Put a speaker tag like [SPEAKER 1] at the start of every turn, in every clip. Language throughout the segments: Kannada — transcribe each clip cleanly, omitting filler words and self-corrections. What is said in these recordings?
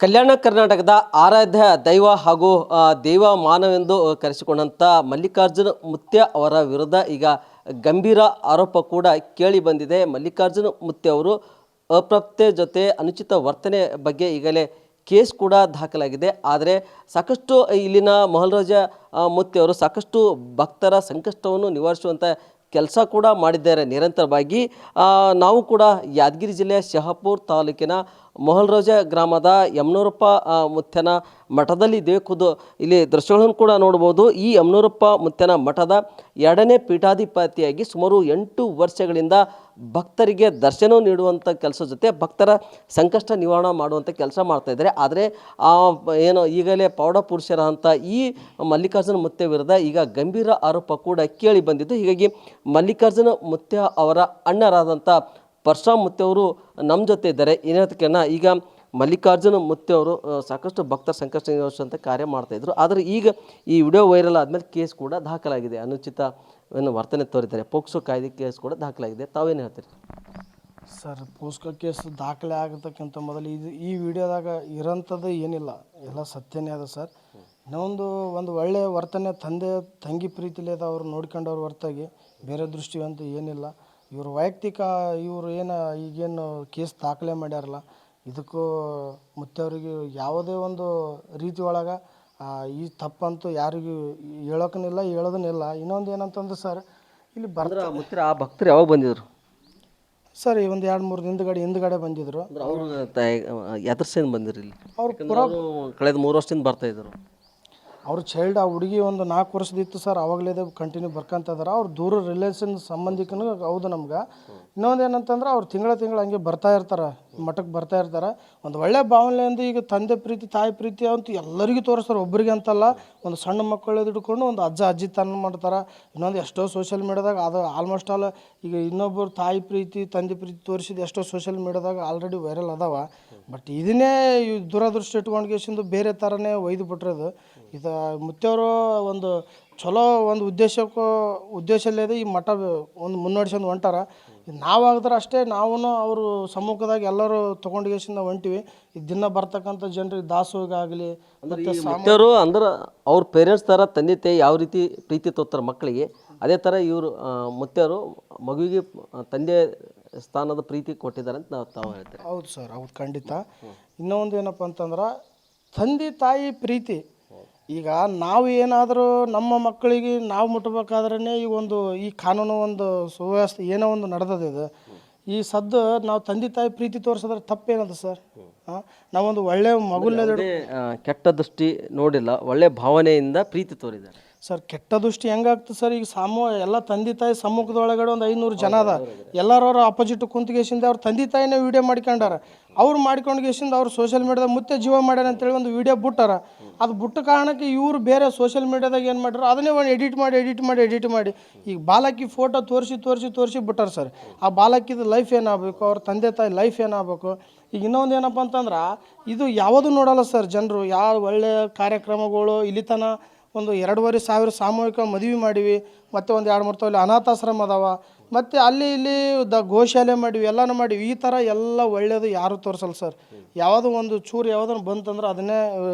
[SPEAKER 1] ಕಲ್ಯಾಣ ಕರ್ನಾಟಕದ ಆರಾಧ್ಯ ದೈವ ಹಾಗೂ ದೇವ ಮಾನವೆಂದು ಕರೆಸಿಕೊಂಡಂಥ ಮಲ್ಲಿಕಾರ್ಜುನ ಮುತ್ಯ ಅವರ ವಿರುದ್ಧ ಈಗ ಗಂಭೀರ ಆರೋಪ ಕೂಡ ಕೇಳಿ ಬಂದಿದೆ. ಮಲ್ಲಿಕಾರ್ಜುನ ಮುತ್ಯ ಅವರು ಅಪ್ರಾಪ್ತೆ ಜೊತೆ ಅನುಚಿತ ವರ್ತನೆ ಬಗ್ಗೆ ಈಗಲೇ ಕೇಸ್ ಕೂಡ ದಾಖಲಾಗಿದೆ. ಆದರೆ ಸಾಕಷ್ಟು ಇಲ್ಲಿನ ಮಹಲ್ರಾಜ ಮುತ್ಯ ಅವರು ಸಾಕಷ್ಟು ಭಕ್ತರ ಸಂಕಷ್ಟವನ್ನು ನಿವಾರಿಸುವಂಥ ಕೆಲಸ ಕೂಡ ಮಾಡಿದ್ದಾರೆ ನಿರಂತರವಾಗಿ. ನಾವು ಕೂಡ ಯಾದಗಿರಿ ಜಿಲ್ಲೆಯ ಶಹಾಪುರ ತಾಲೂಕಿನ ಮಹಲ್ರಾಜ ಗ್ರಾಮದ ಯಮನೂರಪ್ಪ ಮುತ್ಯನ ಮಠದಲ್ಲಿ ಇದ್ದೇವೆ. ಖುದ್ದು ಇಲ್ಲಿ ದೃಶ್ಯಗಳನ್ನು ಕೂಡ ನೋಡ್ಬೋದು. ಈ ಯಮನೂರಪ್ಪ ಮುತ್ಯನ ಮಠದ 2ನೇ ಪೀಠಾಧಿಪತಿಯಾಗಿ ಸುಮಾರು 8 ವರ್ಷಗಳಿಂದ ಭಕ್ತರಿಗೆ ದರ್ಶನ ನೀಡುವಂಥ ಕೆಲಸ ಜೊತೆ ಭಕ್ತರ ಸಂಕಷ್ಟ ನಿವಾರಣೆ ಮಾಡುವಂಥ ಕೆಲಸ ಮಾಡ್ತಾಯಿದ್ದಾರೆ. ಆದರೆ ಏನು ಈಗಲೇ ಪೌಡ ಪುರುಷರ ಅಂತ ಈ ಮಲ್ಲಿಕಾರ್ಜುನ ಮುತ್ಯ ವಿರುದ್ಧ ಈಗ ಗಂಭೀರ ಆರೋಪ ಕೂಡ ಕೇಳಿ ಬಂದಿದ್ದು. ಹೀಗಾಗಿ ಮಲ್ಲಿಕಾರ್ಜುನ ಮುತ್ಯ ಅವರ ಅಣ್ಣರಾದಂಥ ಪರಶುರಾಮ್ ಮುತ್ಯ ಅವರು ನಮ್ಮ ಜೊತೆ ಇದ್ದಾರೆ. ಏನೇತಕ್ಕೆನ ಈಗ ಮಲ್ಲಿಕಾರ್ಜುನ ಮುತ್ಯ ಅವರು ಸಾಕಷ್ಟು ಭಕ್ತರ ಸಂಕಷ್ಟ ನಿವಾರಿಸುವಂಥ ಕಾರ್ಯ ಮಾಡ್ತಾಯಿದ್ರು. ಆದರೆ ಈಗ ಈ ವಿಡಿಯೋ ವೈರಲ್ ಆದಮೇಲೆ ಕೇಸ್ ಕೂಡ ದಾಖಲಾಗಿದೆ. ಅನುಚಿತ ವರ್ತನೆ ತೋರಿದ್ದಾರೆ. ಪೋಕ್ಸೋ ಕಾಯ್ದೆ ಕೇಸ್ ಕೂಡ ದಾಖಲಾಗಿದೆ. ತಾವೇನು ಹೇಳ್ತೀರಿ
[SPEAKER 2] ಸರ್? ಪೋಸ್ಕೋ ಕೇಸ್ ದಾಖಲೆ ಆಗತಕ್ಕಿಂತ ಮೊದಲು ಈ ವಿಡಿಯೋದಾಗ ಇರೋಂಥದ್ದು ಏನಿಲ್ಲ, ಎಲ್ಲ ಸತ್ಯನೇ ಅದ ಸರ್. ಇನ್ನೊಂದು ಒಳ್ಳೆಯ ವರ್ತನೆ ತಂಗಿ ಪ್ರೀತಿಲಿ ಅದ, ಅವ್ರು ನೋಡ್ಕೊಂಡವ್ರ ಹೊರತಾಗಿ ಬೇರೆ ದೃಷ್ಟಿ ಅಂತ ಏನಿಲ್ಲ. ಇವರು ವೈಯಕ್ತಿಕ ಇವರು ಈಗೇನು ಕೇಸ್ ದಾಖಲೆ ಮಾಡ್ಯಾರಲ್ಲ, ಇದಕ್ಕೂ ಮುತ್ಯವ್ರಿಗೆ ಯಾವುದೇ ಒಂದು ರೀತಿ ಒಳಗೆ ಈ ತಪ್ಪಂತೂ ಯಾರಿಗೂ ಹೇಳೋಕ್ಕನಿಲ್ಲ, ಹೇಳೋದನ್ನಿಲ್ಲ. ಇನ್ನೊಂದು ಏನಂತಂದ್ರೆ ಸರ್, ಇಲ್ಲಿ
[SPEAKER 1] ಮುತ್ಯ ಆ ಭಕ್ತರು ಯಾವಾಗ ಬಂದಿದ್ರು
[SPEAKER 2] ಸರ್? ಈ ಒಂದು 2-3 ಹಿಂದ್ಗಡೆ ಬಂದಿದ್ರು.
[SPEAKER 1] ಅವರು ಎದುರ್ಸೇನು ಬಂದಿರು ಇಲ್ಲಿ?
[SPEAKER 2] ಅವ್ರು
[SPEAKER 1] ಕಳೆದ 3 ವರ್ಷದಿಂದ ಬರ್ತಾಯಿದ್ರು.
[SPEAKER 2] ಅವ್ರ ಚೈಲ್ಡ್ ಆ ಹುಡುಗಿ ಒಂದು 4 ವರ್ಷದಿತ್ತು ಸರ್, ಅವಾಗಲೇ ಕಂಟಿನ್ಯೂ ಬರ್ಕೊಂತ ಇದಾರೆ. ಅವ್ರು ದೂರ ರಿಲೇಷನ್ ಸಂಬಂಧಿಕನೂ ಹೌದು ನಮ್ಗೆ. ಇನ್ನೊಂದು ಏನಂತಂದ್ರೆ ಅವ್ರು ತಿಂಗಳ ಹಂಗೆ ಬರ್ತಾ ಇರ್ತಾರೆ, ಮಠಕ್ಕೆ ಬರ್ತಾ ಇರ್ತಾರೆ. ಒಂದು ಒಳ್ಳೆ ಭಾವನೆಯಿಂದ ಈಗ ತಂದೆ ಪ್ರೀತಿ ತಾಯಿ ಪ್ರೀತಿ ಅಂತೂ ಎಲ್ಲರಿಗೂ ತೋರಿಸ್ತಾರೆ, ಒಬ್ಬರಿಗೆ ಅಂತಲ್ಲ. ಒಂದು ಸಣ್ಣ ಮಕ್ಕಳು ಹಿಡ್ಕೊಂಡು ಒಂದು ಅಜ್ಜಿ ತನ್ನ ಮಾಡ್ತಾರೆ. ಇನ್ನೊಂದು ಎಷ್ಟೋ ಸೋಷಿಯಲ್ ಮೀಡಿಯಾದಾಗ ಅದು ಆಲ್ಮೋಸ್ಟ್ ಆಲ್ ಈಗ ಇನ್ನೊಬ್ಬರು ತಾಯಿ ಪ್ರೀತಿ ತಂದೆ ಪ್ರೀತಿ ತೋರಿಸಿದ ಎಷ್ಟೋ ಸೋಷಿಯಲ್ ಮೀಡಿಯಾದಾಗ ಆಲ್ರೆಡಿ ವೈರಲ್ ಅದಾವ. ಬಟ್ ಇದನ್ನೇ ದುರದೃಷ್ಟ ಇಟ್ಕೊಂಡು ಬೇರೆ ಥರನೇ ಒಯ್ದು ಬಿಟ್ರದು. ಇದು ಮುತ್ಯವರು ಒಂದು ಚಲೋ ಒಂದು ಉದ್ದೇಶಲ್ಲೇ ಈ ಮಠ ಒಂದು ಮುನ್ನಡೆಸ್ಕೊಂಡು ಹೊಂಟಾರ. ನಾವಾಗದ್ರೆ ಅಷ್ಟೇ, ನಾವು ಅವರು ಸಮ್ಮುಖದಾಗ ಎಲ್ಲರೂ ತೊಗೊಂಡು ಹೊಂಟಿವಿ. ಈ ದಿನ ಬರ್ತಕ್ಕಂಥ ಜನರಿಗೆ ದಾಸೋಗ ಆಗಲಿ
[SPEAKER 1] ಮುತ್ಯವರು ಅಂದ್ರೆ ಅವ್ರ ಪೇರೆಂಟ್ಸ್ ಥರ ತಂದೆ ತಾಯಿ ಯಾವ ರೀತಿ ಪ್ರೀತಿ ತೋರ್ತಾರೆ ಮಕ್ಕಳಿಗೆ, ಅದೇ ಥರ ಇವರು ಮುತ್ಯವರು ಮಗುವಿಗೆ ತಂದೆ ಸ್ಥಾನದ ಪ್ರೀತಿ ಕೊಟ್ಟಿದ್ದಾರೆ ಅಂತ ತಾವು ಹೇಳ್ತಾರೆ.
[SPEAKER 2] ಹೌದು ಸರ್, ಹೌದು, ಖಂಡಿತ. ಇನ್ನೊಂದು ಏನಪ್ಪ ಅಂತಂದ್ರೆ ತಂದೆ ತಾಯಿ ಪ್ರೀತಿ. ಈಗ ನಾವು ಏನಾದರೂ ನಮ್ಮ ಮಕ್ಕಳಿಗೆ ನಾವು ಮುಟ್ಟಬೇಕಾದ್ರೇ ಈ ಕಾನೂನು ಒಂದು ಸುವ್ಯವಸ್ಥೆ ಏನೋ ಒಂದು ನಡೆದಿದೆ. ಈ ಸದ್ದು ನಾವು ತಂದೆ ತಾಯಿ ಪ್ರೀತಿ ತೋರಿಸಿದ್ರೆ ತಪ್ಪೇನದ ಸರ್? ನಾವೊಂದು ಒಳ್ಳೆ ಮಗುಲ್ನೇ
[SPEAKER 1] ಕೆಟ್ಟ ದೃಷ್ಟಿ ನೋಡಿಲ್ಲ, ಒಳ್ಳೆ ಭಾವನೆಯಿಂದ ಪ್ರೀತಿ ತೋರಿದ್ದಾರೆ
[SPEAKER 2] ಸರ್. ಕೆಟ್ಟ ದೃಷ್ಟಿ ಹೆಂಗಾಗ್ತದೆ ಸರ್? ಈಗ ಎಲ್ಲ ತಂದೆ ತಾಯಿ ಸಮ್ಮುಖದೊಳಗಡೆ ಒಂದು 500 ಜನ ಅದ, ಎಲ್ಲರವ್ರ ಅಪೋಸಿಟ್ ಕುಂತ್ಗೇಸಿಂದ ಅವ್ರ ತಂದೆ ತಾಯಿನೇ ವೀಡಿಯೋ ಮಾಡ್ಕೊಂಡಾರ. ಅವ್ರು ಮಾಡ್ಕೊಂಡ್ಗೇಸಿಂದ ಅವ್ರು ಸೋಷಿಯಲ್ ಮೀಡಿಯಾದಾಗ ಮುತ್ಯ ಜೀವ ಮಾಡ್ಯಾರ ಅಂತೇಳಿ ಒಂದು ವೀಡಿಯೋ ಬಿಟ್ಟಾರ. ಅದು ಬಿಟ್ಟ ಕಾರಣಕ್ಕೆ ಇವರು ಬೇರೆ ಸೋಷಿಯಲ್ ಮೀಡಿಯಾದಾಗ ಏನು ಮಾಡ್ಯಾರ, ಅದನ್ನೇ ಒಂದು ಎಡಿಟ್ ಮಾಡಿ ಈಗ ಬಾಲಕಿ ಫೋಟೋ ತೋರಿಸಿ ಬಿಟ್ಟಾರ ಸರ್. ಆ ಬಾಲಕಿದ ಲೈಫ್ ಏನಾಗಬೇಕು, ಅವ್ರ ತಂದೆ ತಾಯಿ ಲೈಫ್ ಏನಾಗಬೇಕು. ಈಗ ಇನ್ನೊಂದು ಏನಪ್ಪ ಅಂತಂದ್ರೆ, ಇದು ಯಾವುದೂ ನೋಡಲ್ಲ ಸರ್ ಜನರು. ಯಾವ ಒಳ್ಳೆಯ ಕಾರ್ಯಕ್ರಮಗಳು ಇಲ್ಲಿ ತನ ಒಂದು 2,500 ಸಾಮೂಹಿಕ ಮದುವೆ ಮಾಡಿವಿ, ಮತ್ತು ಒಂದು 2-3 ತೊಲೆ ಅನಾಥಾಶ್ರಮ ಅದಾವ, ಮತ್ತು ಅಲ್ಲಿ ಇಲ್ಲಿ ಗೋಶಾಲೆ ಮಾಡಿವಿ, ಎಲ್ಲನೂ ಮಾಡಿವಿ. ಈ ಥರ ಎಲ್ಲ ಒಳ್ಳೆಯದು ಯಾರು ತೋರಿಸಲ್ಲ ಸರ್. ಯಾವುದೋ ಒಂದು ಚೂರು ಯಾವುದನ್ನು ಬಂತಂದ್ರೆ ಅದನ್ನೇ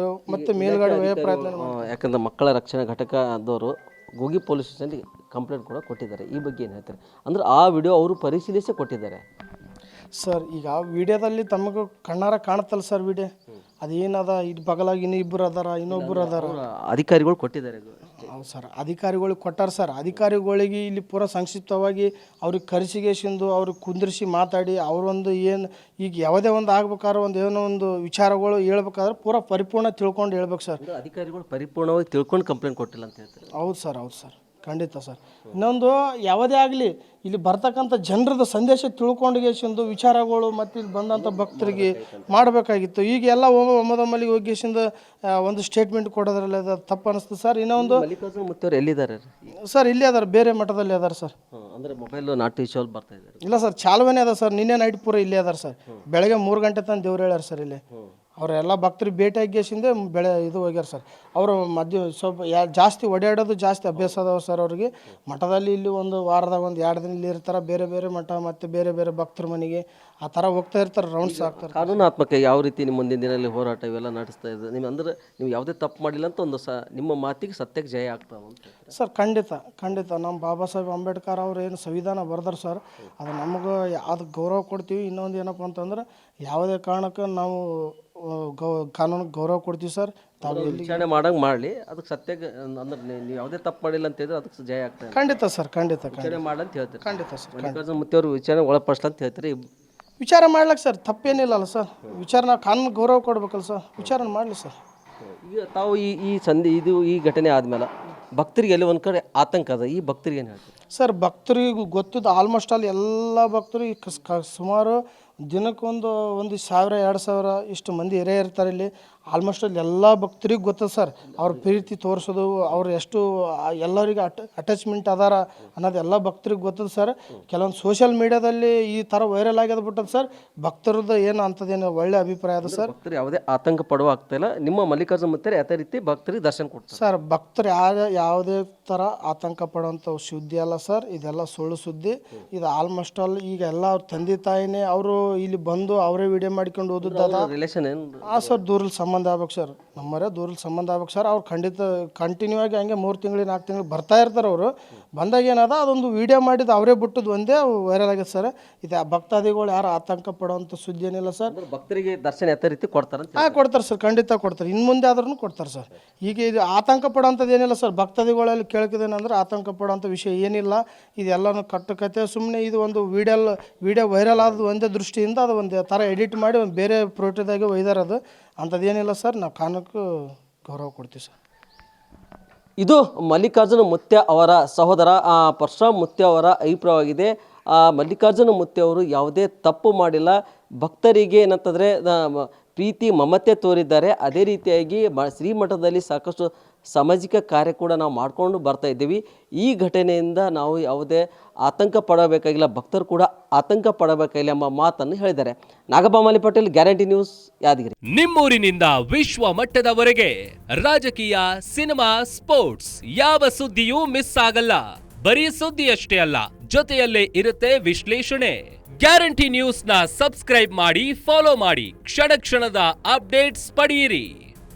[SPEAKER 2] ಮತ್ತೆ ಮೇಲ್ಗಡೆ ಪ್ರಯತ್ನ.
[SPEAKER 1] ಯಾಕಂದ್ರೆ ಮಕ್ಕಳ ರಕ್ಷಣಾ ಘಟಕದವರು ಗೋಗಿ ಪೊಲೀಸ್ ಸ್ಟೇಷನ್ಗೆ ಕಂಪ್ಲೇಂಟ್ ಕೂಡ ಕೊಟ್ಟಿದ್ದಾರೆ. ಈ ಬಗ್ಗೆ ಏನು ಹೇಳ್ತಾರೆ ಅಂದ್ರೆ, ಆ ವಿಡಿಯೋ ಅವರು ಪರಿಶೀಲಿಸಿ ಕೊಟ್ಟಿದ್ದಾರೆ
[SPEAKER 2] ಸರ್. ಈಗ ವಿಡಿಯೋದಲ್ಲಿ ತಮಗೆ ಕಣ್ಣಾರ ಕಾಣುತ್ತಲ್ಲ ಸರ್ ವಿಡಿಯೋ, ಅದೇನದ ಇದು ಬಗಲಾಗಿ ಇನ್ನೊಬ್ಬರು ಅದಾರ
[SPEAKER 1] ಅಧಿಕಾರಿಗಳು ಕೊಟ್ಟಿದ್ದಾರೆ.
[SPEAKER 2] ಹೌದು ಸರ್, ಅಧಿಕಾರಿಗಳಿಗೆ ಕೊಟ್ಟಾರ ಸರ್. ಅಧಿಕಾರಿಗಳಿಗೆ ಇಲ್ಲಿ ಪೂರ ಸಂಕ್ಷಿಪ್ತವಾಗಿ ಅವ್ರಿಗೆ ಕರೆಸಿಗೆಸಿಂದು ಅವ್ರಿಗೆ ಕುಂದಿರಿಸಿ ಮಾತಾಡಿ ಅವರೊಂದು ಏನು ಈಗ ಯಾವುದೇ ಒಂದು ಆಗ್ಬೇಕಾದ್ರೆ ಒಂದು ಏನೋ ಒಂದು ವಿಚಾರಗಳು ಹೇಳ್ಬೇಕಾದ್ರೆ ಪೂರ ಪರಿಪೂರ್ಣ ತಿಳ್ಕೊಂಡು ಹೇಳ್ಬೇಕು ಸರ್.
[SPEAKER 1] ಅಧಿಕಾರಿಗಳು ಪರಿಪೂರ್ಣವಾಗಿ ತಿಳ್ಕೊಂಡು ಕಂಪ್ಲೇಂಟ್ ಕೊಟ್ಟಿಲ್ಲ ಅಂತ ಹೇಳ್ತಾರೆ.
[SPEAKER 2] ಹೌದು ಸರ್, ಖಂಡಿತ ಸರ್. ಇನ್ನೊಂದು ಯಾವುದೇ ಆಗಲಿ ಇಲ್ಲಿ ಬರ್ತಕ್ಕಂಥ ಜನರದ ಸಂದೇಶ ತಿಳ್ಕೊಂಡುಗೇಸಿಂದು ವಿಚಾರಗಳು ಮತ್ತು ಇಲ್ಲಿ ಬಂದಂಥ ಭಕ್ತರಿಗೆ ಮಾಡಬೇಕಾಗಿತ್ತು. ಈಗ ಎಲ್ಲ ಒಮ್ಮದೊಮ್ಮಲಿಗೆ ಹೋಗಿಸಿಂದ ಒಂದು ಸ್ಟೇಟ್ಮೆಂಟ್ ಕೊಡೋದ್ರಲ್ಲಿ ಅದು ತಪ್ಪು ಅನಿಸ್ತು ಸರ್. ಇನ್ನೊಂದು
[SPEAKER 1] ಮಲ್ಲಿಕಾರ್ಜುನ ಮುತ್ಯವರು ಎಲ್ಲಿದ್ದಾರೆ
[SPEAKER 2] ಸರ್? ಇಲ್ಲೇ ಅದಾರೆ, ಬೇರೆ ಮಠದಲ್ಲಿ ಅದಾರೆ ಸರ್.
[SPEAKER 1] ಅಂದರೆ ಮೊಬೈಲ್ ನಾಟಿ ಶೋ ಬರ್ತಾ ಇದ್ದಾರೆ?
[SPEAKER 2] ಇಲ್ಲ ಸರ್, ಚಾಲುವೇ ಅದ ಸರ್. ನಿನ್ನೆ ನೈಟ್ ಪೂರ ಇಲ್ಲೇ ಅದಾರೆ ಸರ್. ಬೆಳಗ್ಗೆ 3 ಗಂಟೆ ತನಕ ದೇವ್ರು ಹೇಳ್ಯಾರ ಸರ್ ಇಲ್ಲೇ. ಅವರೆಲ್ಲ ಭಕ್ತರಿಗೆ ಭೇಟಿಯಾಗಿಸಿಂದೆ ಇದು ಹೋಗ್ಯಾರ ಸರ್. ಅವರು ಸ್ವಲ್ಪ ಜಾಸ್ತಿ ಓಡಾಡೋದು ಜಾಸ್ತಿ ಅಭ್ಯಾಸ ಅದಾವ ಸರ್ ಅವ್ರಿಗೆ. ಮಠದಲ್ಲಿ ಇಲ್ಲಿ ಒಂದು ವಾರದಾಗ ಒಂದು 2 ದಿನ ಇಲ್ಲಿ ಇರ್ತಾರೆ, ಬೇರೆ ಬೇರೆ ಮಠ ಮತ್ತು ಬೇರೆ ಬೇರೆ ಭಕ್ತರ ಮನೆಗೆ ಆ ಥರ ಹೋಗ್ತಾ ಇರ್ತಾರೆ, ರೌಂಡ್ಸ್ ಆಗ್ತಾರೆ.
[SPEAKER 1] ಕಾನೂನಾತ್ಮಕ ಯಾವ ರೀತಿ ನಿಮ್ಮ ಮುಂದಿನ ದಿನದಲ್ಲಿ ಹೋರಾಟ ಇವೆಲ್ಲ ನಡೆಸ್ತಾ ಇದೆ ನೀವು? ಅಂದ್ರೆ ನೀವು ಯಾವುದೇ ತಪ್ಪು ಮಾಡಿಲ್ಲ ಅಂತ ಒಂದು ನಿಮ್ಮ ಮಾತಿಗೆ ಸತ್ಯಕ್ಕೆ ಜಯ ಆಗ್ತಾವ ಅಂತ
[SPEAKER 2] ಸರ್. ಖಂಡಿತ ನಮ್ಮ ಬಾಬಾ ಸಾಹೇಬ್ ಅಂಬೇಡ್ಕರ್ ಅವ್ರು ಏನು ಸಂವಿಧಾನ ಬರ್ದಾರ ಸರ್, ಅದು ನಮಗೆ ಅದಕ್ಕೆ ಗೌರವ ಕೊಡ್ತೀವಿ. ಇನ್ನೊಂದು ಏನಪ್ಪ ಅಂತಂದ್ರೆ ಯಾವುದೇ ಕಾರಣಕ್ಕೆ ನಾವು ಕಾನೂನಿಗೆ ಗೌರವ ಕೊಡ್ತೀವಿ ಸರ್. ತಾವು
[SPEAKER 1] ವಿಚಾರಣೆ ಮಾಡಂಗೆ ಮಾಡಲಿ, ಅದಕ್ಕೆ ಸತ್ಯಕ್ಕೆ ಅಂದ್ರೆ ನೀವು ಯಾವುದೇ ತಪ್ಪು ಮಾಡಿಲ್ಲ ಅಂತ ಹೇಳಿದ್ರೆ ಅದಕ್ಕೆ ಜಯ ಆಗ್ತದೆ.
[SPEAKER 2] ಖಂಡಿತ ಸರ್, ಖಂಡಿತ
[SPEAKER 1] ವಿಚಾರಣೆ ಮಾಡಂತ ಹೇಳ್ತೀರಿ.
[SPEAKER 2] ಖಂಡಿತ ಸರ್.
[SPEAKER 1] ಮಲ್ಲಿಕಾರ್ಜುನ ಮುತ್ತಿಯವರು ವಿಚಾರಣೆ ಒಳಪಡಿಸ್ಲ ಅಂತ ಹೇಳ್ತೀರಿ.
[SPEAKER 2] ವಿಚಾರ ಮಾಡ್ಲಕ್ಕೆ ಸರ್ ತಪ್ಪೇನಿಲ್ಲಲ್ಲ ಸರ್. ವಿಚಾರ ನಾವು ಕಾನೂನಿಗೆ ಗೌರವ ಕೊಡ್ಬೇಕಲ್ಲ ಸರ್, ವಿಚಾರ ಮಾಡಲಿ ಸರ್.
[SPEAKER 1] ಈಗ ತಾವು ಈ ಘಟನೆ ಆದಮೇಲೆ ಭಕ್ತರಿಗೆ ಎಲ್ಲಿ ಒಂದು ಕಡೆ ಆತಂಕ ಅದ, ಈ ಭಕ್ತರಿಗೆ ಏನು ಹೇಳ್ತೀವಿ
[SPEAKER 2] ಸರ್? ಭಕ್ತರಿಗೆ ಗೊತ್ತಿದ್ದು ಆಲ್ಮೋಸ್ಟ್ ಅಲ್ಲಿ ಎಲ್ಲ ಭಕ್ತರು ಸುಮಾರು ದಿನಕ್ಕೊಂದು 1000-2000 ಇಷ್ಟು ಮಂದಿ ಇರ್ತಾರೆ ಇಲ್ಲಿ. ಆಲ್ಮೋಸ್ಟ್ ಅಲ್ಲಿ ಎಲ್ಲ ಭಕ್ತರಿಗೆ ಗೊತ್ತದ ಸರ್, ಅವ್ರ ಪ್ರೀತಿ ತೋರಿಸೋದು, ಅವ್ರು ಎಷ್ಟು ಎಲ್ಲರಿಗೆ ಅಟ್ಯಾಚ್ಮೆಂಟ್ ಅದಾರ ಅನ್ನೋದು ಎಲ್ಲ ಭಕ್ತರಿಗೆ ಗೊತ್ತದ ಸರ್. ಕೆಲವೊಂದು ಸೋಷಿಯಲ್ ಮೀಡಿಯಾದಲ್ಲಿ ಈ ಥರ ವೈರಲ್ ಆಗ್ಯದ ಬಿಟ್ಟದ ಸರ್. ಭಕ್ತರದ್ದು ಏನು ಅಂಥದ್ದೇನು ಒಳ್ಳೆ ಅಭಿಪ್ರಾಯ ಅದ ಸರ್.
[SPEAKER 1] ಭಕ್ತರು ಯಾವುದೇ ಆತಂಕ ಪಡುವ ಆಗ್ತಾ ಇಲ್ಲ. ನಿಮ್ಮ ಮಲ್ಲಿಕಾರ್ಜುನ ಮುತ್ಯಾರು ಯಾವ ರೀತಿ ಭಕ್ತರಿಗೆ ದರ್ಶನ ಕೊಡ್ತಾರೆ
[SPEAKER 2] ಸರ್? ಭಕ್ತರು ಯಾವುದೇ ಥರ ಆತಂಕ ಪಡುವಂಥ ಸುದ್ದಿ ಅಲ್ಲ ಸರ್, ಇದೆಲ್ಲ ಸುಳ್ಳು ಸುದ್ದಿ. ಇದು ಆಲ್ಮೋಸ್ಟ್ ಆಲ್ ಈಗ ಎಲ್ಲ ಅವ್ರ ತಂದೆ ತಾಯಿನೇ ಅವರು ಇಲ್ಲಿ ಬಂದು ಅವರೇ ವಿಡಿಯೋ ಮಾಡ್ಕೊಂಡು ಓದಿದ್ದದ
[SPEAKER 1] ರಿಲೇಷನ್ ಏನು?
[SPEAKER 2] ಸರ್, ದೂರಲ್ಲಿ ಸಂಬಂಧ ಆಗ್ಬೇಕು ಸರ್, ನಮ್ಮರೇ ದೂರಲ್ಲಿ ಸಂಬಂಧ ಆಗ್ಬೇಕು ಸರ್. ಅವ್ರು ಕಂಟಿನ್ಯೂ ಆಗಿ ಹಂಗೆ 3 ತಿಂಗಳು 4 ತಿಂಗಳು ಬರ್ತಾ ಇರ್ತಾರೆ. ಅವರು ಬಂದಾಗ ಏನದ ಅದೊಂದು ವಿಡಿಯೋ ಮಾಡಿದ್ದು ಅವರೇ ಬಿಟ್ಟದ್ದು ಒಂದೇ ವೈರಲ್ ಆಗಿದೆ ಸರ್. ಇದು ಭಕ್ತಾದಿಗಳು ಯಾರು ಆತಂಕ ಪಡುವಂಥ ಸುದ್ದಿ ಏನಿಲ್ಲ ಸರ್.
[SPEAKER 1] ಭಕ್ತರಿಗೆ ದರ್ಶನ ಯಾವ ರೀತಿ ಕೊಡ್ತಾರೆ?
[SPEAKER 2] ಕೊಡ್ತಾರೆ ಸರ್, ಖಂಡಿತ ಕೊಡ್ತಾರೆ. ಇನ್ನು ಮುಂದೆ ಆದ್ರೂ ಕೊಡ್ತಾರೆ ಸರ್. ಈಗ ಇದು ಆತಂಕ ಪಡೋಂಥದ್ದು ಏನಿಲ್ಲ ಸರ್. ಭಕ್ತಾದಿಗಳಲ್ಲಿ ಕೇಳ್ಕಿದೇನೆಂದ್ರೆ ಆತಂಕ ಪಡೋಂಥ ವಿಷಯ ಏನಿಲ್ಲ. ಇದೆಲ್ಲನೂ ಕಟ್ಟುಕತೆ ಸುಮ್ಮನೆ. ಇದು ಒಂದು ವಿಡಿಯೋ ವೈರಲ್ ಆದ ಒಂದೇ ದೃಷ್ಟಿಯಿಂದ ಅದು ಒಂದು ಥರ ಎಡಿಟ್ ಮಾಡಿ ಒಂದು ಬೇರೆ ಪ್ರೋಟೋದಾಗೆ ಒಯ್ದಾರದು. ಅಂಥದ್ದೇನಿಲ್ಲ ಸರ್. ನಾವು ಕಾರಣಕ್ಕೂ ಗೌರವ ಕೊಡ್ತೀವಿ ಸರ್.
[SPEAKER 1] ಇದು ಮಲ್ಲಿಕಾರ್ಜುನ ಮುತ್ಯ ಅವರ ಸಹೋದರ ಪರಶುರಾಮ್ ಮುತ್ಯ ಅವರ ಅಭಿಪ್ರಾಯವಾಗಿದೆ. ಮಲ್ಲಿಕಾರ್ಜುನ ಮುತ್ಯ ಅವರು ಯಾವುದೇ ತಪ್ಪು ಮಾಡಿಲ್ಲ. ಭಕ್ತರಿಗೆ ಏನಂತಂದರೆ ಪ್ರೀತಿ ಮಮತೆ ತೋರಿದ್ದಾರೆ. ಅದೇ ರೀತಿಯಾಗಿ ಶ್ರೀಮಠದಲ್ಲಿ ಸಾಕಷ್ಟು ಸಾಮಾಜಿಕ ಕಾರ್ಯ ಕೂಡ ನಾವು ಮಾಡಿಕೊಂಡು ಬರ್ತಾ ಇದ್ದೀವಿ. ಈ ಘಟನೆಯಿಂದ ನಾವು ಯಾವುದೇ ಆತಂಕ ಪಡಬೇಕಾಗಿಲ್ಲ, ಭಕ್ತರು ಕೂಡ ಆತಂಕ ಪಡಬೇಕಾಗಿಲ್ಲ ಎಂಬ ಮಾತನ್ನು ಹೇಳಿದ್ದಾರೆ. Nagappa Patel, guarantee news, Yadgiri.
[SPEAKER 3] ನಿಮ್ಮೂರಿನಿಂದ ವಿಶ್ವ ಮಟ್ಟದವರೆಗೆ ರಾಜಕೀಯ, ಸಿನಿಮಾ, ಸ್ಪೋರ್ಟ್ಸ್ ಯಾವ ಸುದ್ದಿಯೂ ಮಿಸ್ ಆಗಲ್ಲ. ಬರೀ ಸುದ್ದಿಯಷ್ಟೇ ಅಲ್ಲ, ಜೊತೆಯಲ್ಲೇ ಇರುತ್ತೆ ವಿಶ್ಲೇಷಣೆ. ಗ್ಯಾರಂಟಿ ನ್ಯೂಸ್ ನ ಸಬ್ಸ್ಕ್ರೈಬ್ ಮಾಡಿ, ಫಾಲೋ ಮಾಡಿ, ಕ್ಷಣ ಕ್ಷಣದ ಅಪ್ಡೇಟ್ಸ್ ಪಡೆಯಿರಿ.